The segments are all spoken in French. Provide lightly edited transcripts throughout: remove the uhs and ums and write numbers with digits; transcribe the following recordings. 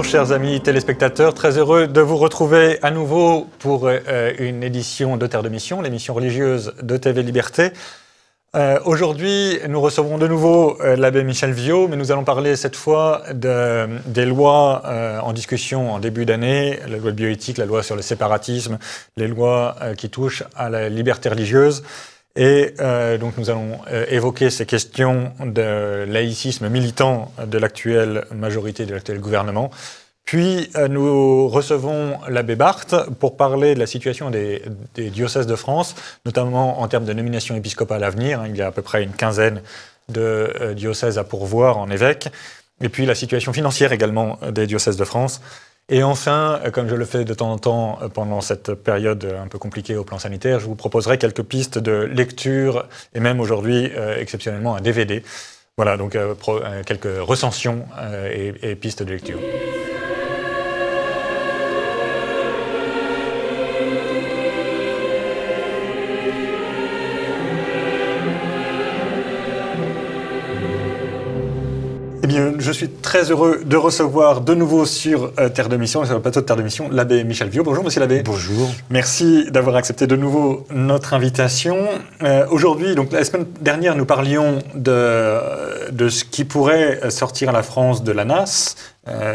chers amis téléspectateurs. Très heureux de vous retrouver à nouveau pour une édition de Terre de Mission, l'émission religieuse de TV Liberté. Aujourd'hui, nous recevrons de nouveau l'abbé Michel Viaud, mais nous allons parler cette fois des lois en discussion en début d'année, la loi de bioéthique, la loi sur le séparatisme, les lois qui touchent à la liberté religieuse. Et donc nous allons évoquer ces questions de laïcisme militant de l'actuelle majorité, de l'actuel gouvernement. Puis nous recevons l'abbé Barthes pour parler de la situation des diocèses de France, notamment en termes de nomination épiscopale à venir. Il y a à peu près une quinzaine de diocèses à pourvoir en évêques. Et puis la situation financière également des diocèses de France. Et enfin, comme je le fais de temps en temps pendant cette période un peu compliquée au plan sanitaire, je vous proposerai quelques pistes de lecture et même aujourd'hui, exceptionnellement, un DVD. Voilà, donc quelques recensions et pistes de lecture. Eh bien, je suis très heureux de recevoir de nouveau sur Terre de Mission, sur le plateau de Terre de Mission, l'abbé Michel Viaud. Bonjour, monsieur l'abbé. Bonjour. Merci d'avoir accepté de nouveau notre invitation. Aujourd'hui, donc la semaine dernière, nous parlions de ce qui pourrait sortir à la France de la NAS,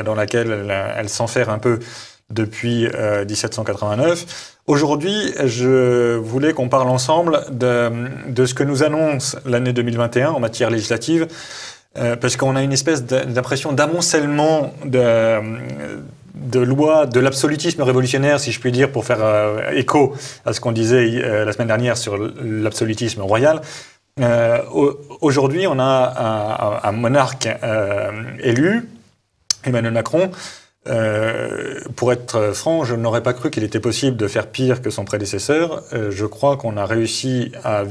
dans laquelle elle s'enferre un peu depuis 1789. Aujourd'hui, je voulais qu'on parle ensemble de ce que nous annonce l'année 2021 en matière législative. Parce qu'on a une espèce d'impression d'amoncellement de lois, de l'absolutisme révolutionnaire, si je puis dire, pour faire écho à ce qu'on disait la semaine dernière sur l'absolutisme royal. Aujourd'hui, on a un monarque élu, Emmanuel Macron. Pour être franc, je n'aurais pas cru qu'il était possible de faire pire que son prédécesseur. Je crois qu'on a réussi à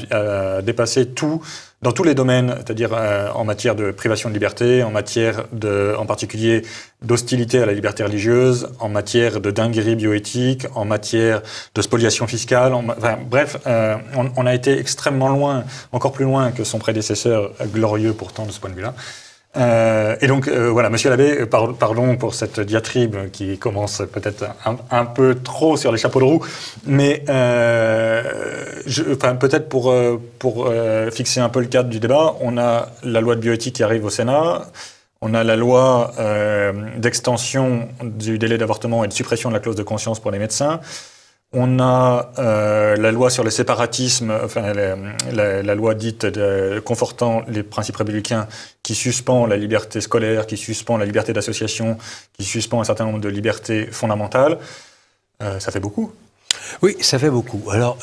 dépasser tout dans tous les domaines, c'est-à-dire en matière de privation de liberté, en matière en particulier d'hostilité à la liberté religieuse, en matière de dinguerie bioéthique, en matière de spoliation fiscale. Bref, on a été extrêmement loin, encore plus loin que son prédécesseur, glorieux pourtant de ce point de vue-là. Et donc, voilà, monsieur l'abbé, pardon pour cette diatribe qui commence peut-être un peu trop sur les chapeaux de roue, mais peut-être pour fixer un peu le cadre du débat, on a la loi de bioéthique qui arrive au Sénat, on a la loi d'extension du délai d'avortement et de suppression de la clause de conscience pour les médecins. On a la loi sur le séparatisme, enfin la loi dite confortant les principes républicains qui suspend la liberté scolaire, qui suspend la liberté d'association, qui suspend un certain nombre de libertés fondamentales. Ça fait beaucoup. Oui, ça fait beaucoup. Alors,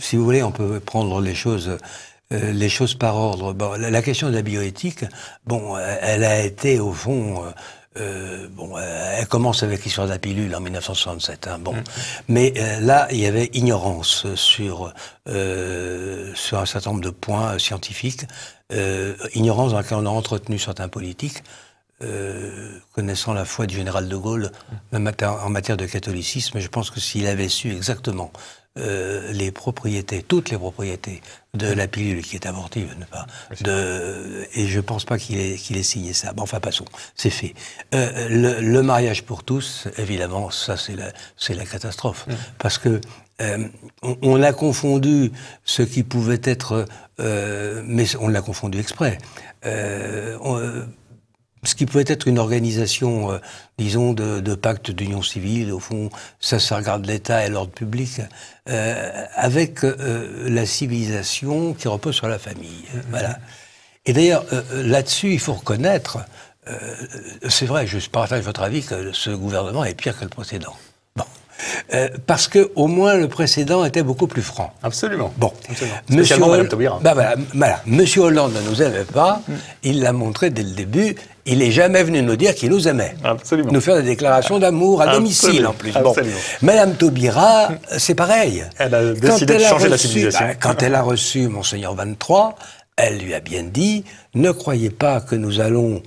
si vous voulez, on peut prendre les choses par ordre. Bon, la question de la bioéthique, bon, elle a été au fond... elle commence avec l'histoire de la pilule en 1967. Mais là, il y avait ignorance sur un certain nombre de points scientifiques, ignorance dans laquelle on a entretenu certains politiques, connaissant la foi du général de Gaulle, même en matière de catholicisme. Je pense que s'il avait su exactement les propriétés, toutes les propriétés de la pilule qui est abortive, et je pense pas qu'il ait signé ça. Bon, enfin, passons, c'est fait. Le mariage pour tous, évidemment, ça c'est la catastrophe, parce que on a confondu ce qui pouvait être, mais on l'a confondu exprès. Ce qui pouvait être une organisation, disons, de pacte d'union civile, au fond, ça regarde l'État et l'ordre public, avec la civilisation qui repose sur la famille. Voilà. Et d'ailleurs, là-dessus, il faut reconnaître, c'est vrai, je partage votre avis que ce gouvernement est pire que le précédent. Bon. Parce que au moins le précédent était beaucoup plus franc. Absolument. Bon, spécialement Madame Taubira. Voilà. Monsieur Hollande ne nous aimait pas. Il l'a montré dès le début. Il n'est jamais venu nous dire qu'il nous aimait. Absolument. Nous faire des déclarations d'amour à domicile en plus. Bon. Madame Taubira, c'est pareil. Elle a décidé de changer la civilisation. Quand elle a reçu Monseigneur 23, elle lui a bien dit ne croyez pas que nous allons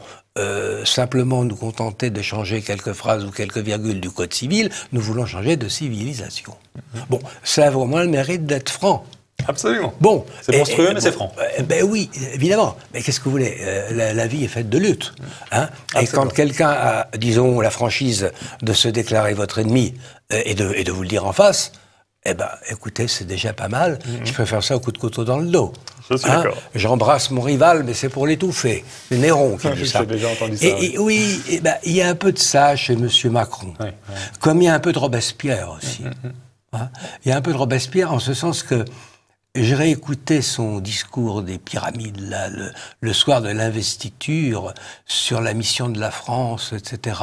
simplement nous contenter de changer quelques phrases ou quelques virgules du Code civil, nous voulons changer de civilisation. Bon, ça a vraiment le mérite d'être franc. Absolument. Bon, c'est monstrueux, mais c'est franc. Ben oui, évidemment. Mais qu'est-ce que vous voulez? La vie est faite de lutte. Hein, et quand quelqu'un a, disons, la franchise de se déclarer votre ennemi et de vous le dire en face, eh ben, écoutez, c'est déjà pas mal. Je préfère ça au coup de couteau dans le dos. Je suis d'accord. J'embrasse mon rival, mais c'est pour l'étouffer. C'est Néron qui dit ça. J'ai déjà entendu ça. Oui, ben, il y a un peu de ça chez M. Macron. Ouais. Comme il y a un peu de Robespierre aussi. Hein, il y a un peu de Robespierre en ce sens que j'ai réécouté son discours des pyramides là, le soir de l'investiture sur la mission de la France, etc.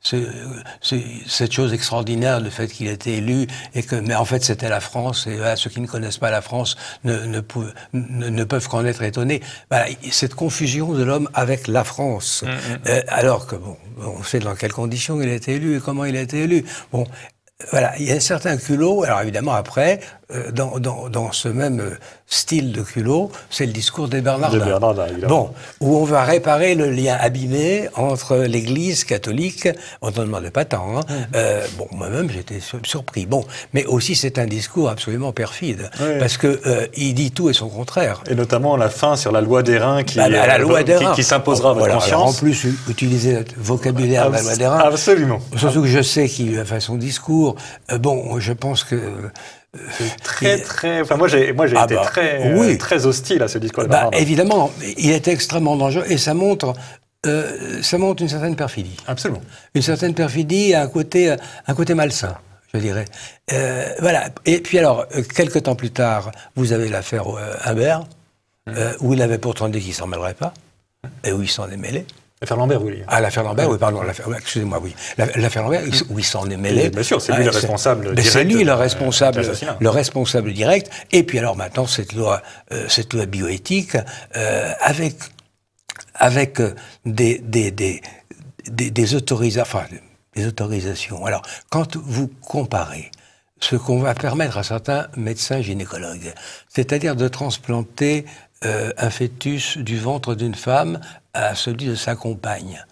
Cette chose extraordinaire, le fait qu'il ait été élu et que, mais en fait, c'était la France. Et voilà, ceux qui ne connaissent pas la France ne peuvent qu'en être étonnés. Voilà, cette confusion de l'homme avec la France, alors que bon, on sait dans quelles conditions il a été élu et comment il a été élu. Bon. Voilà, il y a un certain culot. Alors évidemment, après, dans ce même style de culot, c'est le discours des Bernardins. Bon, où on va réparer le lien abîmé entre l'Église catholique. On n'en demandait pas tant. Hein. Bon, moi-même, j'étais surpris. Bon, mais aussi, c'est un discours absolument perfide, parce que il dit tout et son contraire. Et notamment la fin sur la loi d'Airain qui, qui s'imposera à votre conscience. Alors, en plus, utiliser le vocabulaire de la loi d'Airain. Absolument. Surtout que je sais qu'il a fait son discours. Bon, je pense que... très... Enfin, moi, j'ai été très hostile à ce discours. Évidemment, il était extrêmement dangereux et ça montre une certaine perfidie. Absolument. Une certaine perfidie, un côté malsain, je dirais. Voilà. Et puis alors, quelques temps plus tard, vous avez l'affaire Humbert, où il avait pourtant dit qu'il s'en mêlerait pas, et où il s'en est mêlé. L'affaire Lambert, oui. Ah, l'affaire Lambert, oui, pardon. Excusez-moi, oui. L'affaire Lambert, où il s'en est mêlé. Bien sûr, c'est lui le responsable direct. C'est lui le responsable direct. Et puis alors maintenant, cette loi bioéthique, avec des autorisations. Alors, quand vous comparez ce qu'on va permettre à certains médecins gynécologues, c'est-à-dire de transplanter un fœtus du ventre d'une femme à celui de sa compagne,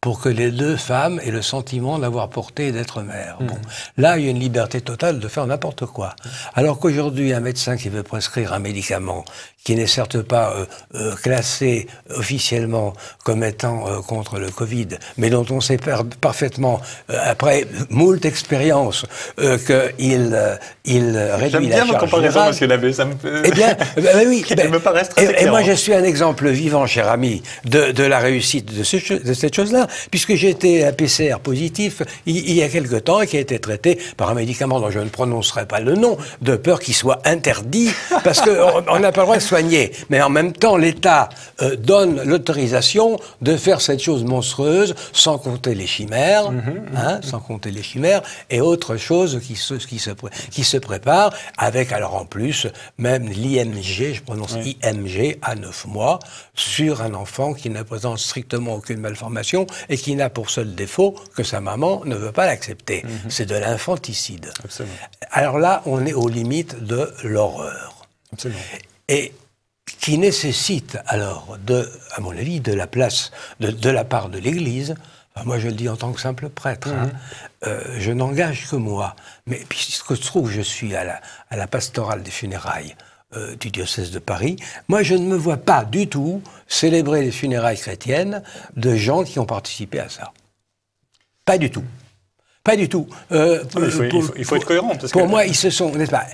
pour que les deux femmes aient le sentiment d'avoir porté et d'être mères. Bon, là, il y a une liberté totale de faire n'importe quoi. Alors qu'aujourd'hui, un médecin qui veut prescrire un médicament qui n'est certes pas classé officiellement comme étant contre le Covid, mais dont on sait parfaitement, après moult expériences, qu'il réduit la charge comparaison, monsieur l'abbé, ça me fait... Eh bien, oui. Il me paraît très éclairant. Et moi, je suis un exemple vivant, cher ami, de la réussite de cette chose-là, puisque j'ai été un PCR positif il y a quelque temps et qui a été traité par un médicament dont je ne prononcerai pas le nom, de peur qu'il soit interdit, parce qu'on n'a pas le droit de soigner. Mais en même temps, l'État donne l'autorisation de faire cette chose monstrueuse, sans compter les chimères, sans compter les chimères, et autre chose qui se prépare, avec alors en plus, même l'IMG, je prononce IMG, à 9 mois, sur un enfant qui ne présente strictement aucune malformation et qui n'a pour seul défaut que sa maman ne veut pas l'accepter. C'est de l'infanticide. Absolument. Alors là, on est aux limites de l'horreur. Absolument. Et qui nécessite alors, à mon avis, de la place, de la part de l'Église. Enfin, moi, je le dis en tant que simple prêtre. Je n'engage que moi. Mais puisque se trouve, je suis à la pastorale des funérailles du diocèse de Paris. Moi, je ne me vois pas du tout célébrer les funérailles chrétiennes de gens qui ont participé à ça. Pas du tout. Pas du tout. Il faut être cohérent. Pour moi, ils se sont, n'est-ce pas,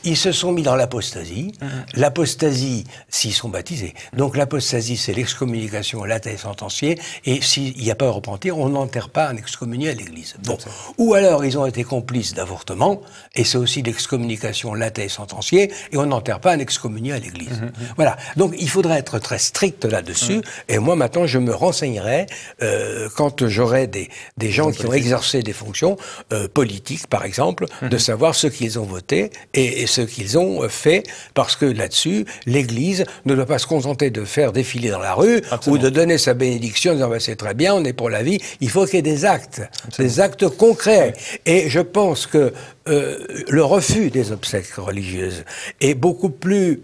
ils se sont mis dans l'apostasie. L'apostasie, s'ils sont baptisés. Donc l'apostasie, c'est l'excommunication laté sentencié. Et s'il n'y a pas à repentir, on n'enterre pas un excommunié à l'Église. Bon. Ou alors, ils ont été complices d'avortement. Et c'est aussi l'excommunication laté sentencié. Et on n'enterre pas un excommunié à l'Église. Voilà. Donc il faudrait être très strict là-dessus. Et moi, maintenant, je me renseignerai quand j'aurai des gens qui ont exercé des fonctions politiques, par exemple, de savoir ce qu'ils ont voté et ce qu'ils ont fait, parce que là-dessus, l'Église ne doit pas se contenter de faire défiler dans la rue ou de donner sa bénédiction en disant c'est très bien, on est pour la vie. Il faut qu'il y ait des actes concrets. Et je pense que le refus des obsèques religieuses est beaucoup plus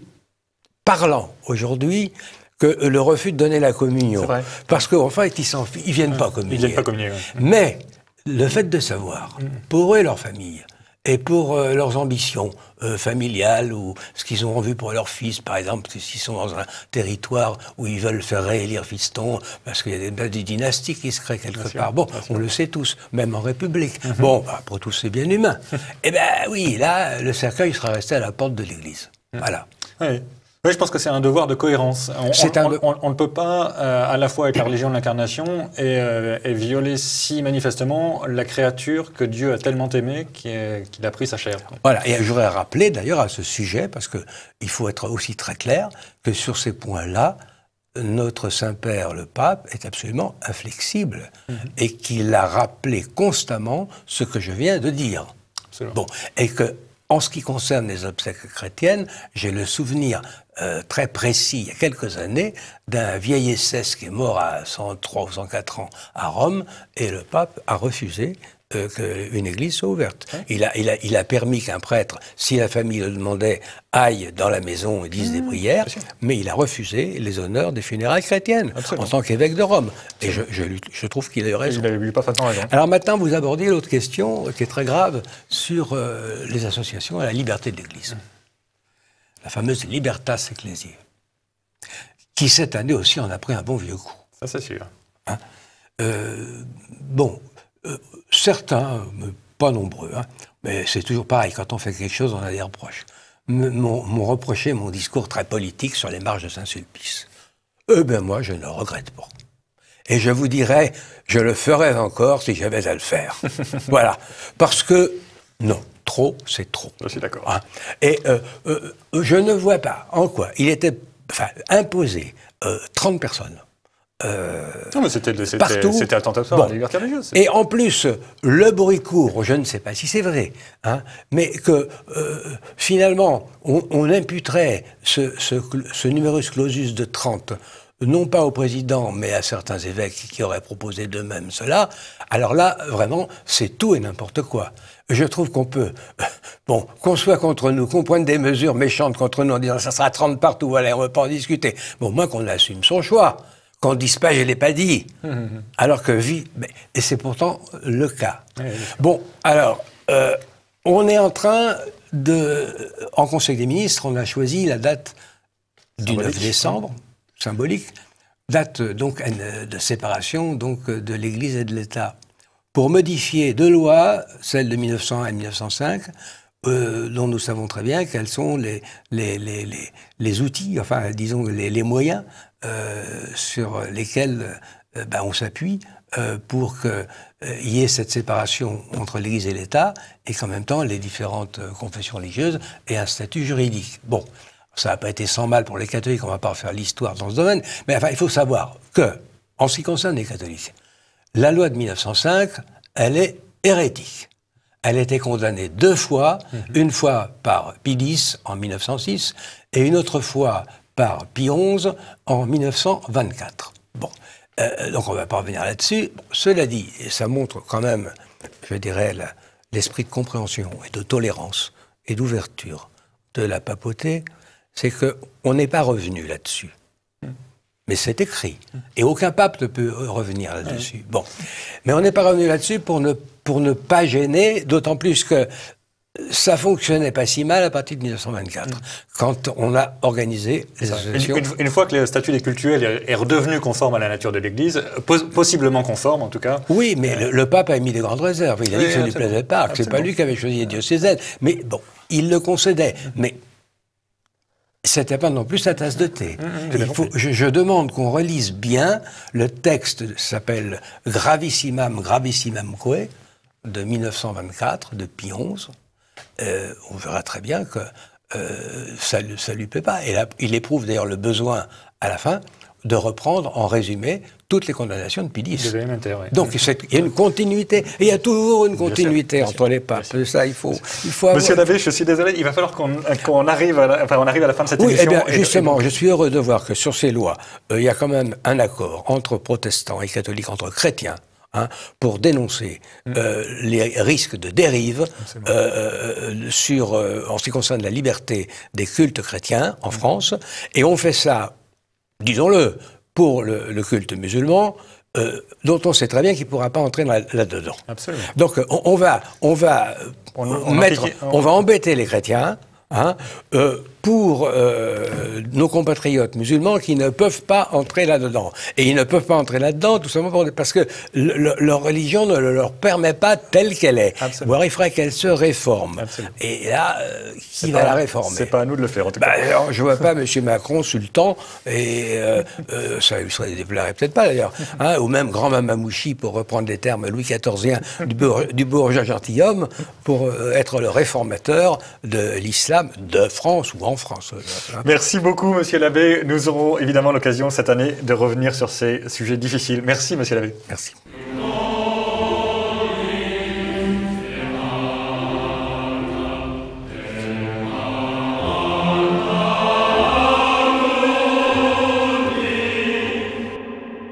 parlant aujourd'hui que le refus de donner la communion. Parce qu'en fait, ils viennent pas communier. Ils viennent pas communier. Mais le fait de savoir, pour eux et leur famille, et pour leurs ambitions familiales ou ce qu'ils ont envie pour leurs fils, par exemple, s'ils sont dans un territoire où ils veulent faire réélire fiston, parce qu'il y a des dynasties qui se créent quelque part. Bon, on le sait tous, même en République. Bon, après tout, c'est bien humain. Eh bien, oui, là, le cercueil sera resté à la porte de l'église. Voilà. Oui. Oui, je pense que c'est un devoir de cohérence. On ne peut pas à la fois être la religion de l'incarnation et violer si manifestement la créature que Dieu a tellement aimée qu'il a pris sa chair. Voilà, et je voudrais rappeler d'ailleurs à ce sujet, parce qu'il faut être aussi très clair, que sur ces points-là, notre Saint-Père, le Pape, est absolument inflexible et qu'il a rappelé constamment ce que je viens de dire. Absolument. Bon, et que en ce qui concerne les obsèques chrétiennes, j'ai le souvenir très précis, il y a quelques années, d'un vieil Essès qui est mort à 103 ou 104 ans à Rome, et le pape a refusé qu'une église soit ouverte. Ouais. Il a permis qu'un prêtre, si la famille le demandait, aille dans la maison et dise des prières, mais il a refusé les honneurs des funérailles chrétiennes, en tant qu'évêque de Rome. Et je trouve qu'il a eu raison. Il a eu parfaitement raison. Alors maintenant, vous abordiez l'autre question, qui est très grave, sur les associations à la liberté de l'Église. La fameuse Libertas Ecclesiae, qui cette année aussi en a pris un bon vieux coup. Ça, c'est sûr. Hein, certains, pas nombreux, hein, mais c'est toujours pareil, quand on fait quelque chose, on a des reproches, m'ont reproché mon discours très politique sur les marches de Saint-Sulpice. Eh bien, moi, je ne le regrette pas. Et je vous dirais, je le ferais encore si j'avais à le faire. Voilà. Parce que, non, trop, c'est trop. Je suis d'accord. Hein. Et je ne vois pas en quoi il était imposé 30 personnes. Non, mais c'était attentatoire à la liberté religieuse. Et en plus, le bruit court, je ne sais pas si c'est vrai, hein, mais que finalement, on imputerait ce numerus clausus de 30, non pas au président, mais à certains évêques qui auraient proposé d'eux-mêmes cela. Alors là, vraiment, c'est tout et n'importe quoi. Je trouve qu'on peut, qu'on soit contre nous, qu'on prenne des mesures méchantes contre nous en disant ça sera 30 partout, voilà, on ne va pas en discuter. Bon, moins qu'on assume son choix. Qu'on ne dise pas, je ne l'ai pas dit. Alors que et c'est pourtant le cas. Bon, alors, on est en train en Conseil des ministres, on a choisi la date du 9 décembre, symbolique, date donc de séparation donc, de l'Église et de l'État, pour modifier deux lois, celle de 1900 et 1905, dont nous savons très bien quels sont les outils, enfin, disons, les moyens sur lesquels on s'appuie pour qu'il y ait cette séparation entre l'Église et l'État et qu'en même temps les différentes confessions religieuses aient un statut juridique. Bon, ça n'a pas été sans mal pour les catholiques, on ne va pas refaire l'histoire dans ce domaine, mais enfin, il faut savoir que, en ce qui concerne les catholiques, la loi de 1905, elle est hérétique. Elle a été condamnée 2 fois, une fois par Pie X en 1906 et une autre fois par Pie XI en 1924. Bon, donc on ne va pas revenir là-dessus. Bon, cela dit, et ça montre quand même, je dirais, l'esprit de compréhension et de tolérance et d'ouverture de la papauté, c'est qu'on n'est pas revenu là-dessus. Mais c'est écrit. Et aucun pape ne peut revenir là-dessus. Bon. Mais on n'est pas revenu là-dessus pour ne pas gêner, d'autant plus que ça fonctionnait pas si mal à partir de 1924, quand on a organisé les associations. Une fois que le statut des cultuels est redevenu conforme à la nature de l'Église, possiblement conforme en tout cas. Oui, mais le pape a émis des grandes réserves. Il a dit que ça ne lui plaisait pas, que c'est pas lui qui avait choisi les diocésaines. Mais bon, il le concédait. Mais c'était pas non plus sa tasse de thé. Je demande qu'on relise bien le texte, s'appelle Gravissimam Quae, de 1924, de Pie XI. On verra très bien que ça lui plaît pas. Et là, il éprouve d'ailleurs le besoin, à la fin, de reprendre en résumé toutes les condamnations de Pie X. Donc il y a une continuité, et il y a toujours une continuité entre les papes. Ça, il faut Monsieur Davé, je suis désolé, il va falloir qu'on arrive à la fin de cette émission. Eh bien, justement, je suis heureux de voir que sur ces lois, il y a quand même un accord entre protestants et catholiques, entre chrétiens, pour dénoncer les risques de dérive en ce qui concerne la liberté des cultes chrétiens en France. Et on fait ça, disons-le, pour le culte musulman, dont on sait très bien qu'il ne pourra pas entrer là-dedans. Absolument. Donc on va embêter les chrétiens, hein, pour nos compatriotes musulmans qui ne peuvent pas entrer là-dedans. Et ils ne peuvent pas entrer là-dedans tout simplement parce que leur religion ne leur permet pas telle qu'elle est. Absolument. Alors il faudrait qu'elle se réforme. Absolument. Et là, qui va la réformer? C'est pas à nous de le faire, en tout cas. Alors, je ne vois pas M. Macron sultan, et ça lui déplairait peut-être pas d'ailleurs, hein, ou même grand mamamouchi, pour reprendre les termes Louis XIViens du bourgeois gentilhomme, pour être le réformateur de l'islam de France ou en France. Merci beaucoup, Monsieur l'abbé. Nous aurons évidemment l'occasion cette année de revenir sur ces sujets difficiles. Merci, Monsieur l'abbé. Merci.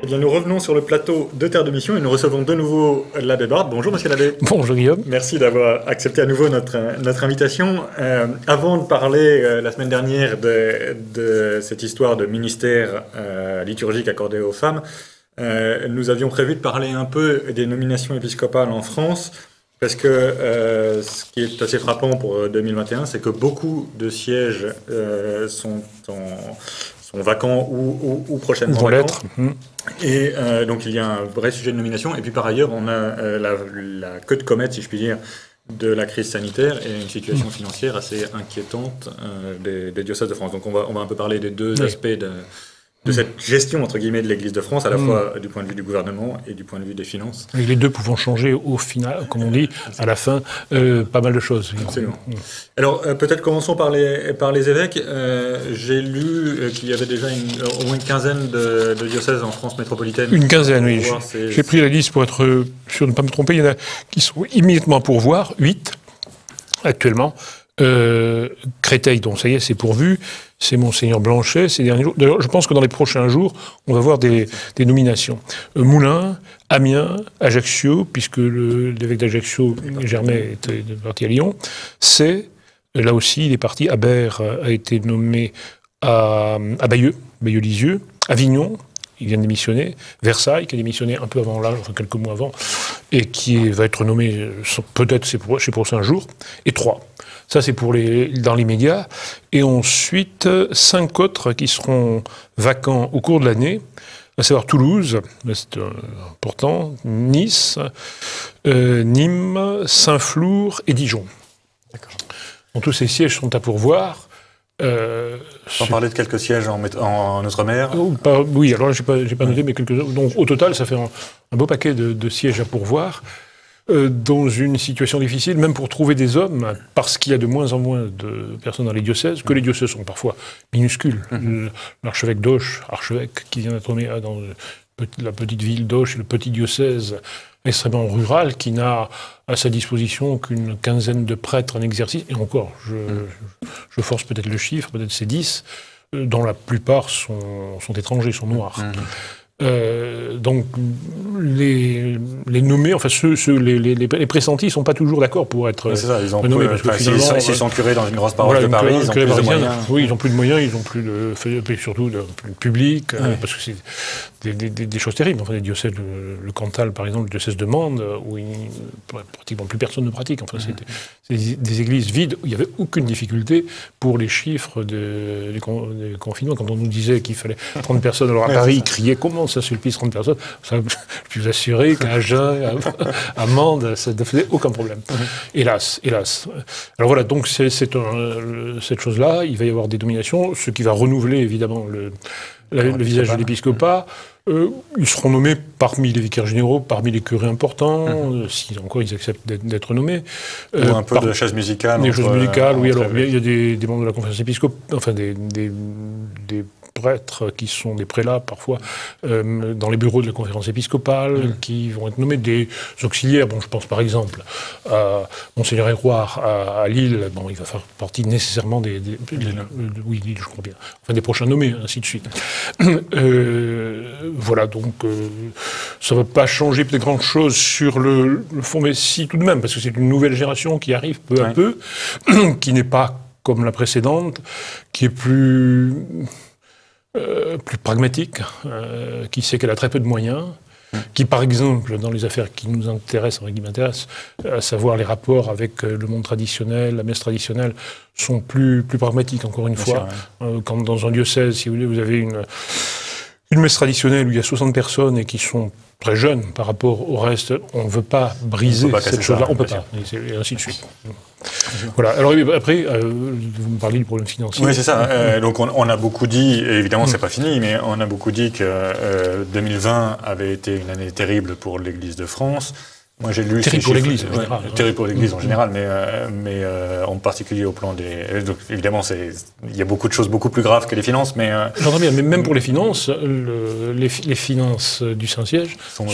Eh bien, nous revenons sur le plateau de Terre de Mission et nous recevons de nouveau l'abbé Barthes. Bonjour, Monsieur l'abbé. Bonjour Guillaume. Merci d'avoir accepté à nouveau notre invitation. Avant de parler la semaine dernière de cette histoire de ministère liturgique accordé aux femmes, nous avions prévu de parler un peu des nominations épiscopales en France, parce que ce qui est assez frappant pour 2021, c'est que beaucoup de sièges sont vacants ou prochainement Vont vacants. l'être. Et donc il y a un vrai sujet de nomination. Et puis par ailleurs, on a la queue de comète, si je puis dire, de la crise sanitaire et une situation financière assez inquiétante des diocèses de France. Donc on va un peu parler des deux aspects de cette gestion, entre guillemets, de l'Église de France, à la fois du point de vue du gouvernement et du point de vue des finances. Et les deux pouvant changer au final, comme on dit, à la fin, pas mal de choses. Absolument. Alors, peut-être commençons par les évêques. J'ai lu qu'il y avait déjà au moins une quinzaine de diocèses en France métropolitaine. Une quinzaine, oui. J'ai pris la liste pour être sûr de ne pas me tromper. Il y en a qui sont immédiatement à pourvoir, 8 actuellement. Créteil, donc ça y est, c'est pourvu. C'est Monseigneur Blanchet ces derniers jours. D'ailleurs, je pense que dans les prochains jours, on va voir des nominations. Moulins, Amiens, Ajaccio, puisque l'évêque d'Ajaccio, Germain, était parti à Lyon. Là aussi, il est parti. Habert a été nommé à Bayeux-Lisieux. Avignon, il vient de démissionner. Versailles, qui a démissionné un peu avant l'âge, enfin quelques mois avant, et qui va être nommé, peut-être chez prochains jours. Et Troyes. Ça, c'est dans l'immédiat. Et ensuite, 5 autres qui seront vacants au cours de l'année, à savoir Toulouse, c'est important, Nice, Nîmes, Saint-Flour et Dijon. D'accord. Donc, tous ces sièges sont à pourvoir. On parlait de quelques sièges en Outre-mer. Oui, alors j'ai pas noté, mais quelques-uns. Donc, au total, ça fait un beau paquet de sièges à pourvoir. Dans une situation difficile, même pour trouver des hommes, parce qu'il y a de moins en moins de personnes dans les diocèses, que les diocèses sont parfois minuscules. L'archevêque d'Auch, qui vient d'être nommé dans la petite ville d'Auch, le petit diocèse extrêmement rural, qui n'a à sa disposition qu'une quinzaine de prêtres en exercice, et encore, je force peut-être le chiffre, peut-être c'est 10, dont la plupart sont étrangers, sont noirs. Donc les nommés, enfin les pressentis, sont pas toujours d'accord pour être nommés. S'ils sont curés dans une grosse paroisse de Paris, ils ont plus de moyens. Oui, ils ont plus de moyens, ils ont plus surtout de public, parce que c'est des choses terribles. Enfin, les diocèses, le Cantal, par exemple, le diocèse de Mende, où pratiquement plus personne ne pratique. Enfin, c'est des églises vides où il n'y avait aucune difficulté pour les chiffres des confinements. Quand on nous disait qu'il fallait 30 personnes, alors à Paris, ils criaient comment ça suffit 30 personnes. Ça, je peux vous assurer qu'à Agen, à Mende, ça ne faisait aucun problème. Hélas. Alors voilà, donc cette chose-là, il va y avoir des nominations, ce qui va renouveler évidemment le visage de l'épiscopat. Ils seront nommés parmi les vicaires généraux, parmi les curés importants, si encore ils acceptent d'être nommés. Ou un peu de chaise musicale. Des choses musicales, oui. Alors il y a des membres de la conférence épiscopale, enfin des prêtres qui sont des prélats parfois dans les bureaux de la conférence épiscopale, qui vont être nommés des auxiliaires. Bon, je pense par exemple à Monseigneur Héroard à Lille. Bon, il va faire partie nécessairement oui, Lille, je crois bien. Enfin, des prochains nommés, ainsi de suite. Voilà, donc ça ne va pas changer peut-être grand-chose sur le fond, mais si tout de même, parce que c'est une nouvelle génération qui arrive peu à peu, qui n'est pas comme la précédente, qui est plus pragmatique, qui sait qu'elle a très peu de moyens, qui, par exemple, dans les affaires qui nous intéressent, qui m'intéressent, à savoir les rapports avec le monde traditionnel, la messe traditionnelle, sont plus pragmatiques, encore une fois. Quand dans un diocèse, si vous voulez, vous avez une messe traditionnelle où il y a 60 personnes et qui sont très jeunes par rapport au reste, on ne veut pas briser cette chose-là, on ne peut pas, et ainsi de suite. Voilà. Alors après, vous me parlez du problème financier. Oui, c'est ça. Donc on a beaucoup dit, et évidemment c'est pas fini, mais on a beaucoup dit que 2020 avait été une année terrible pour l'Église de France. Moi, j'ai lu terrible pour l'Église en général. Terrible pour l'Église en général, mais en particulier au plan des... Donc, évidemment, il y a beaucoup de choses beaucoup plus graves que les finances, mais... J'entends bien, mais même pour les finances, les finances du Saint-Siège sont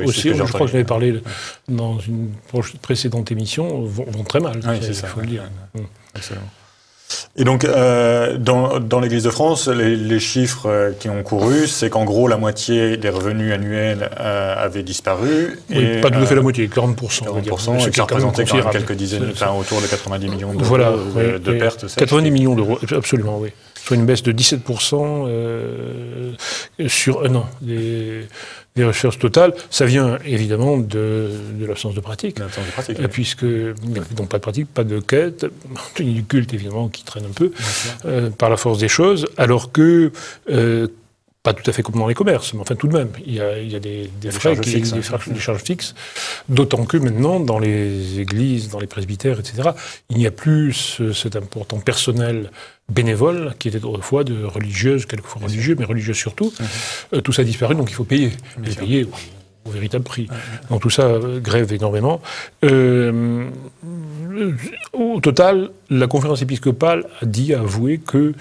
aussi je crois que j'avais parlé dans une précédente émission, vont très mal, il faut le dire. Excellent. Et donc, dans l'Église de France, les chiffres qui ont couru, c'est qu'en gros, la moitié des revenus annuels avaient disparu. Oui, pas tout à fait la moitié, 40%. 40%, et qui représentait quand même quelques dizaines, autour de 90 millions d'euros de pertes. 90 millions d'euros, absolument, oui. Soit une baisse de 17% sur un an des recherches totales. Ça vient évidemment de l'absence de pratique. Puisque, donc pas de pratique, pas de quête, du culte évidemment qui traîne un peu par la force des choses, alors que pas tout à fait comme dans les commerces, mais enfin tout de même, il y a des frais, des charges fixes, d'autant que maintenant, dans les églises, dans les presbytères, etc., il n'y a plus cet important personnel bénévole qui était autrefois de religieuses, quelquefois religieux, mais religieux surtout. Tout ça a disparu, donc il faut payer. Et payer au véritable prix. Donc tout ça grève énormément. Au total, la conférence épiscopale a avoué que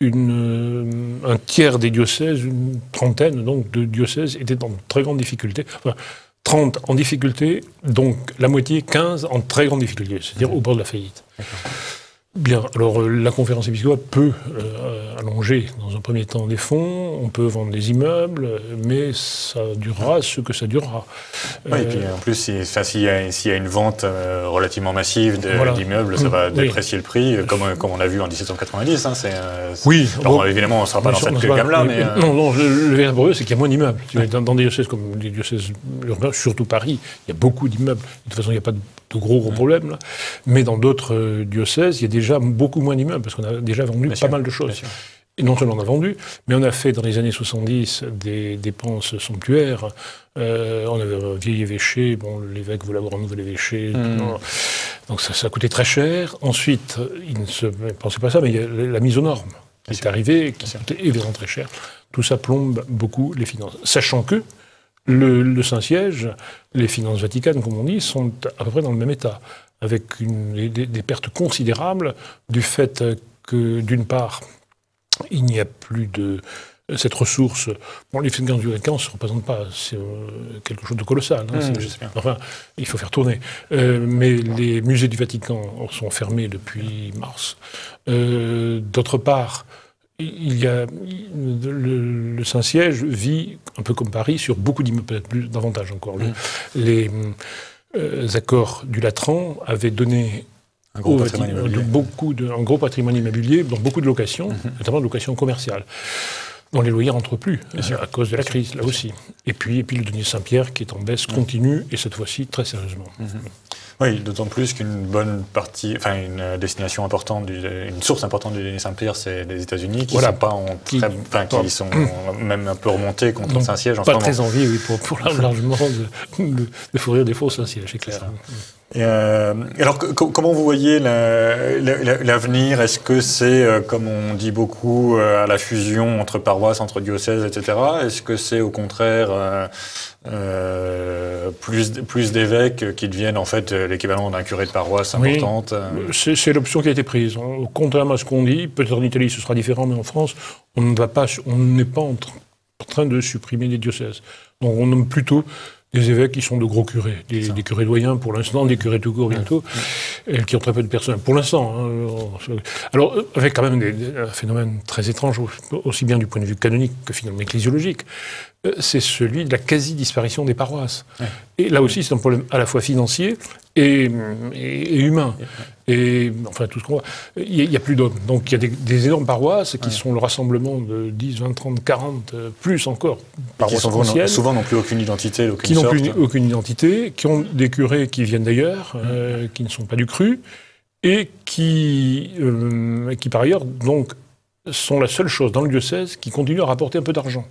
un tiers des diocèses, une trentaine donc de diocèses étaient en très grande difficulté. Enfin, 30 en difficulté, donc la moitié, 15 en très grande difficulté, c'est-à-dire au bord de la faillite. Bien, alors la conférence épiscopale peut allonger dans un premier temps des fonds, on peut vendre des immeubles, mais ça durera ce que ça durera. Oui, et puis en plus, s'il y a une vente relativement massive d'immeubles, ça va déprécier le prix, comme on a vu en 1790. Alors, évidemment, on ne sera pas dans cette gamme-là. Non, le véritable problème, c'est qu'il y a moins d'immeubles. Dans des diocèses comme les diocèses urbains, surtout Paris, il y a beaucoup d'immeubles. De toute façon, il n'y a pas de gros problèmes, là. Mais dans d'autres diocèses, il y a déjà beaucoup moins d'immeubles, parce qu'on a déjà vendu pas mal de choses. Et non seulement on a vendu, mais on a fait dans les années 70 des dépenses somptuaires. On avait un vieil évêché, l'évêque voulait avoir un nouvel évêché, donc ça coûtait très cher. Ensuite, il ne se pensait pas ça, mais il y a la mise aux normes qui est arrivée, qui coûtait évidemment très cher. Tout ça plombe beaucoup les finances. Sachant que le Saint-Siège, les finances vaticanes, comme on dit, sont à peu près dans le même état, avec des pertes considérables du fait que, d'une part, il n'y a plus de cette ressource. Les finances du Vatican ne se représentent pas, c'est quelque chose de colossal. Enfin, il faut faire tourner. Mais les musées du Vatican sont fermés depuis mars. D'autre part, il y a le Saint-Siège vit un peu comme Paris sur beaucoup d'immeubles, peut-être plus davantage encore. Les accords du Latran avaient donné un gros patrimoine immobilier dans beaucoup de locations, notamment de locations commerciales, dont les loyers rentrent plus à cause de la crise, là aussi. Et puis le denier Saint-Pierre qui est en baisse continue, et cette fois-ci très sérieusement. Oui, d'autant plus qu'une bonne partie, une destination importante, une source importante du denier Saint-Pierre, c'est les États-Unis, qui qui sont même un peu remontés contre le Saint-Siège en ce moment. Pas très envie, oui, pour largement de fournir des faux Saint-Siège, c'est clair. Et alors, comment vous voyez l'avenir? Est-ce que c'est, comme on dit beaucoup, à la fusion entre paroisses, entre diocèses, etc. Est-ce que c'est au contraire plus d'évêques qui deviennent en fait l'équivalent d'un curé de paroisse importante? C'est l'option qui a été prise. Contrairement à ce qu'on dit, peut-être en Italie ce sera différent, mais en France, on n'est pas en train de supprimer des diocèses. Donc on nomme plutôt des évêques qui sont de gros curés, des curés doyens pour l'instant, des curés tout court bientôt, qui ont très peu de personnel pour l'instant. Alors, avec quand même un phénomène très étrange, aussi bien du point de vue canonique que finalement ecclésiologique, c'est celui de la quasi-disparition des paroisses. Et là aussi, c'est un problème à la fois financier et humain. Et enfin, tout ce qu'on voit. Il n'y a plus d'hommes. Donc il y a des énormes paroisses qui sont le rassemblement de 10, 20, 30, 40, plus encore. Qui souvent n'ont plus aucune identité. Qui n'ont plus aucune identité, qui ont des curés qui viennent d'ailleurs, qui ne sont pas du cru, et qui par ailleurs, donc, sont la seule chose dans le diocèse qui continue à rapporter un peu d'argent.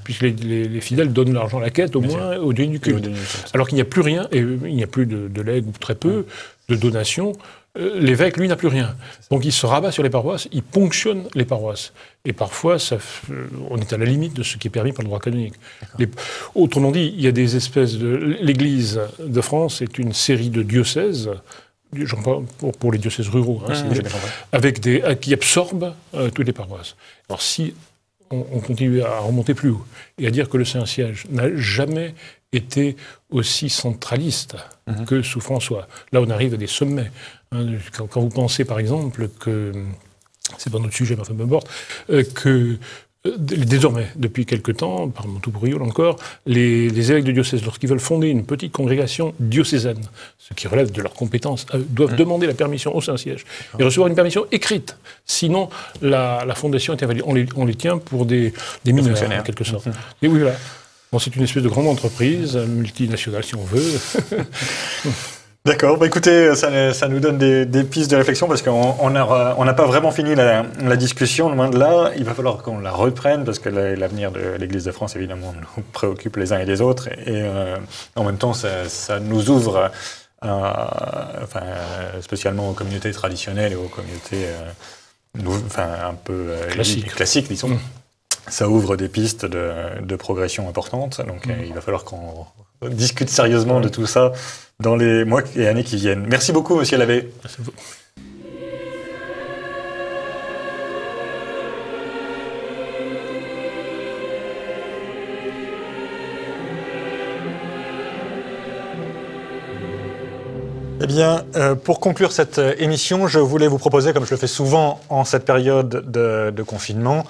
Puisque les fidèles donnent l'argent à la quête, au moins, au dieu du culte. Alors qu'il n'y a plus rien, et il n'y a plus de legs, ou très peu, de donations. L'évêque, lui, n'a plus rien. Donc il se rabat sur les paroisses, il ponctionne les paroisses. Et parfois, on est à la limite de ce qui est permis par le droit canonique. Autrement dit, il y a des espèces de... L'Église de France est une série de diocèses, j'en parle pour les diocèses ruraux, qui absorbent toutes les paroisses. Alors si on continue à remonter plus haut et à dire que le Saint-Siège n'a jamais été aussi centraliste que sous François. Là, on arrive à des sommets. Quand vous pensez, par exemple, que, c'est pas notre sujet, mais enfin, peu importe, que désormais, depuis quelque temps, par Montoubriol encore, les évêques de diocèse, lorsqu'ils veulent fonder une petite congrégation diocésaine, ce qui relève de leurs compétences, doivent demander la permission au Saint-Siège et recevoir une permission écrite. Sinon, la fondation est invalide. On les tient pour des mineurs, en quelque sorte. Et oui, voilà. Bon, c'est une espèce de grande entreprise, multinationale, si on veut. D'accord, écoutez, ça nous donne des pistes de réflexion parce qu'on n'a pas vraiment fini la discussion, loin de là. Il va falloir qu'on la reprenne parce que l'avenir de l'Église de France, évidemment, nous préoccupe les uns et les autres. Et en même temps, ça nous ouvre, spécialement aux communautés traditionnelles et aux communautés un peu classiques, disons. Ça ouvre des pistes de progression importantes. Donc il va falloir qu'on discute sérieusement de tout ça dans les mois et années qui viennent. Merci beaucoup, Monsieur Labbé. Merci beaucoup. Eh bien, pour conclure cette émission, je voulais vous proposer, comme je le fais souvent en cette période de confinement,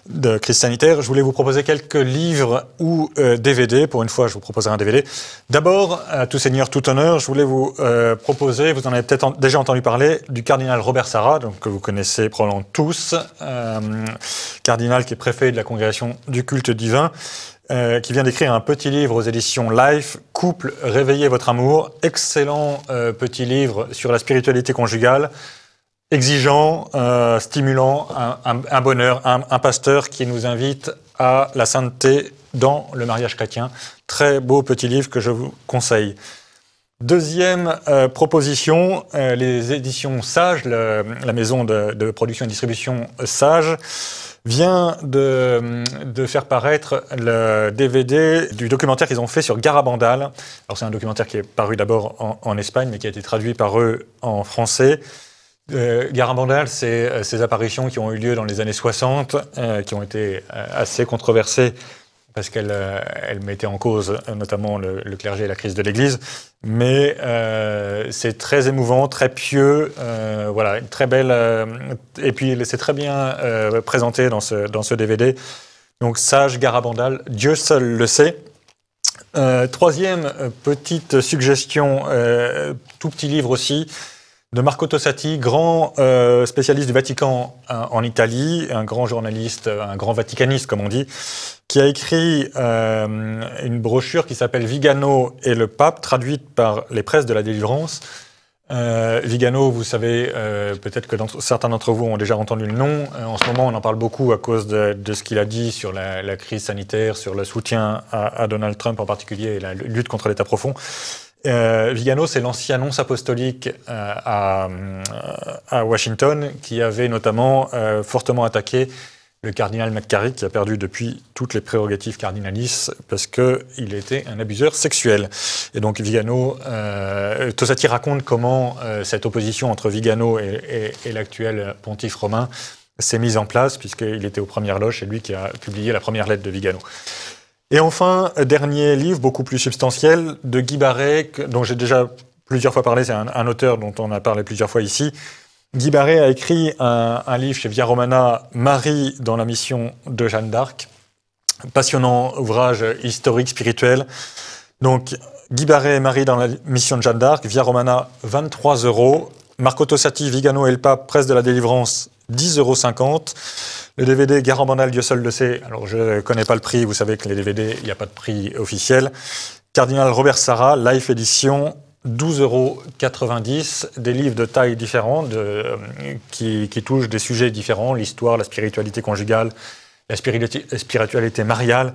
de crise sanitaire, je voulais vous proposer quelques livres ou DVD. Pour une fois, je vous proposerai un DVD. D'abord, à tout seigneur, tout honneur, je voulais vous proposer, vous en avez peut-être déjà entendu parler, du cardinal Robert Sarrat, donc, que vous connaissez probablement tous, cardinal qui est préfet de la Congrégation du culte divin, qui vient d'écrire un petit livre aux éditions Life, Couple, réveillez votre amour. Excellent petit livre sur la spiritualité conjugale, exigeant, stimulant, un bonheur, un pasteur qui nous invite à la sainteté dans le mariage chrétien. Très beau petit livre que je vous conseille. Deuxième proposition, les éditions Sage, la maison de production et distribution Sage, vient de faire paraître le DVD du documentaire qu'ils ont fait sur Garabandal. Alors c'est un documentaire qui est paru d'abord en Espagne, mais qui a été traduit par eux en français. Garabandal, c'est ces apparitions qui ont eu lieu dans les années 60, qui ont été assez controversées, parce qu'elle mettait en cause notamment le clergé et la crise de l'Église. Mais c'est très émouvant, très pieux, voilà, très belle. Et puis c'est très bien présenté dans ce DVD. Donc Sage, Garabandal, Dieu seul le sait. Troisième petite suggestion, tout petit livre aussi, de Marco Tossati, grand spécialiste du Vatican en Italie, un grand journaliste, un grand vaticaniste comme on dit, qui a écrit une brochure qui s'appelle Vigano et le pape, traduite par les presses de la délivrance. Vigano, vous savez, peut-être que certains d'entre vous ont déjà entendu le nom. En ce moment, on en parle beaucoup à cause de ce qu'il a dit sur la crise sanitaire, sur le soutien à Donald Trump en particulier et la lutte contre l'État profond. Vigano, c'est l'ancien nonce apostolique à Washington, qui avait notamment fortement attaqué le cardinal McCarrick, qui a perdu depuis toutes les prérogatives cardinalistes parce qu'il était un abuseur sexuel. Et donc Vigano, Tossati raconte comment cette opposition entre Vigano et l'actuel pontife romain s'est mise en place, puisqu'il était aux premières loges, c'est lui qui a publié la première lettre de Vigano. Et enfin, dernier livre, beaucoup plus substantiel, de Guy Barret, dont j'ai déjà plusieurs fois parlé, c'est un auteur dont on a parlé plusieurs fois ici. Guy Barret a écrit un livre chez Via Romana, Marie dans la mission de Jeanne d'Arc. Passionnant ouvrage historique, spirituel. Donc, Guy Barret et Marie dans la mission de Jeanne d'Arc, Via Romana, 23 €. Marco Tossati, Vigano et le Pape, Presse de la Délivrance, 10,50 €. Le DVD Garambandal, Dieu seul le sait. Alors, je ne connais pas le prix. Vous savez que les DVD, il n'y a pas de prix officiel. Cardinal Robert Sarra, Life Edition, 12,90 €. Des livres de tailles différentes qui touchent des sujets différents. L'histoire, la spiritualité conjugale, la spiritualité mariale.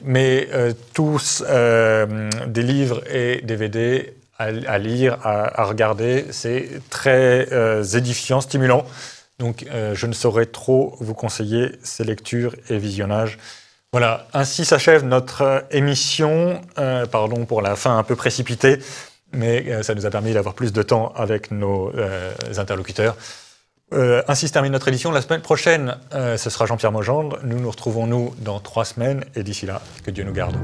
Mais tous des livres et DVD à lire, à regarder. C'est très édifiant, stimulant. Donc, je ne saurais trop vous conseiller ces lectures et visionnages. Voilà, ainsi s'achève notre émission. Pardon pour la fin un peu précipitée, mais ça nous a permis d'avoir plus de temps avec nos interlocuteurs. Ainsi se termine notre édition. La semaine prochaine, ce sera Jean-Pierre Mogendre. Nous nous retrouvons, dans 3 semaines. Et d'ici là, que Dieu nous garde.